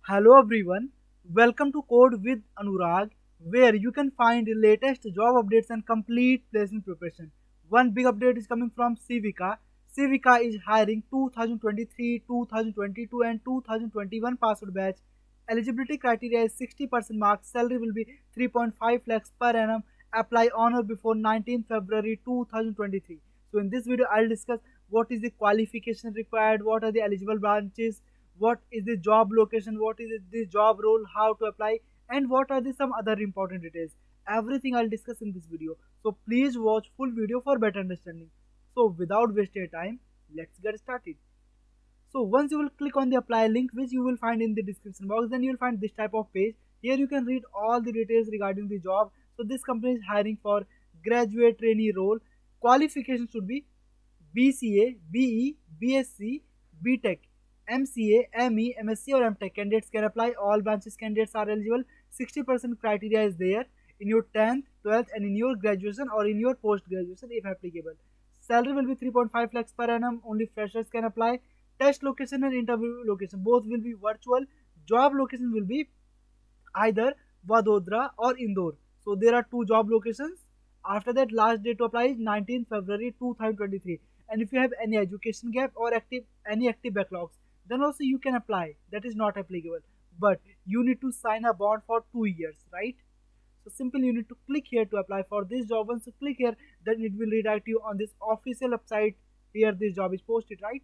Hello everyone, welcome to Code with Anurag, where you can find the latest job updates and complete placement preparation. One big update is coming from Civica. Civica is hiring 2023, 2022 and 2021 password batch. Eligibility criteria is 60% marks. Salary will be 3.5 lakhs per annum. Apply on or before 19th February 2023. So in this video, I'll discuss what is the qualification required, what are the eligible branches, what is the job location, what is the job role, how to apply, and what are the some other important details. Everything I'll discuss in this video. So please watch full video for better understanding. So without wasting time, let's get started. So once you will click on the apply link, which you will find in the description box, then you will find this type of page. Here you can read all the details regarding the job. So this company is hiring for graduate trainee role. Qualification should be BCA, BE, BSc, BTech, MCA, ME, MSc or MTech candidates can apply. All branches candidates are eligible. 60% criteria is there in your 10th, 12th and in your graduation or in your post graduation if applicable. Salary will be 3.5 lakhs per annum. Only freshers can apply. Test location and interview location both will be virtual. Job location will be either Vadodara or Indore. So there are two job locations. After that, last date to apply is 19th February 2023. And if you have any education gap or any active backlogs, then also you can apply. That is not applicable. But you need to sign a bond for 2 years, right? So simply you need to click here to apply for this job. Once you click here, then it will redirect you on this official website. Here this job is posted, right?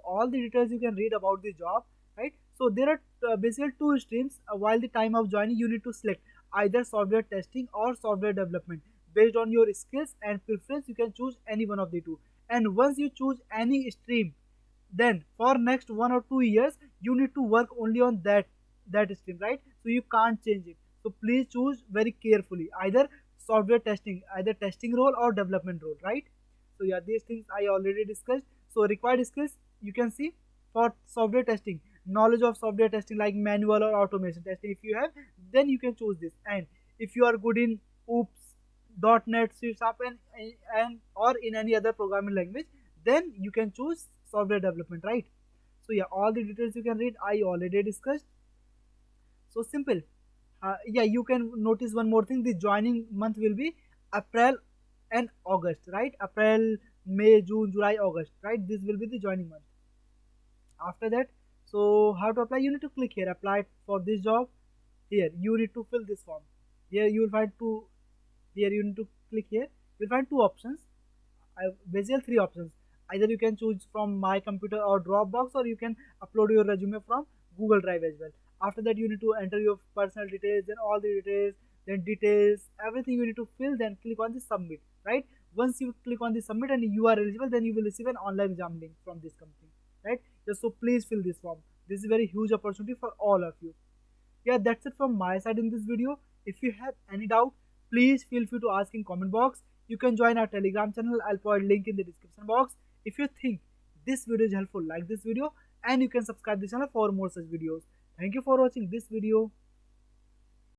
All the details you can read about the job, right? So there are basically two streams. While the time of joining, you need to select either software testing or software development. Based on your skills and preference, you can choose any one of the two. And once you choose any stream, then for next 1 or 2 years you need to work only on that stream, right? So you can't change it. So please choose very carefully either software testing, either testing role or development role, right? So yeah, these things I already discussed. So required skills, you can see for software testing, knowledge of software testing like manual or automation testing. If you have, then you can choose this. And if you are good in oops, .NET, C Sharp and or in any other programming language, then you can choose software development, right? So yeah, all the details you can read I already discussed. So simple. Yeah, you can notice one more thing. The joining month will be April and August, right? April, May, June, July, August, right? This will be the joining month. After that, so how to apply? You need to click here, apply for this job. Here you need to fill this form. Here you will find two. Here you need to click here. You'll find two options. Basically three options. Either you can choose from my computer or Dropbox, or you can upload your resume from Google Drive as well. After that, you need to enter your personal details, then all the details, then details, everything you need to fill. Then click on the submit. Right. Once you click on the submit and you are eligible, then you will receive an online exam link from this company. Right. Just so please fill this form. This is a very huge opportunity for all of you. Yeah, that's it from my side in this video. If you have any doubt, please feel free to ask in comment box. You can join our telegram channel. I'll provide link in the description box. If you think this video is helpful, like this video and you can subscribe this channel for more such videos. Thank you for watching this video.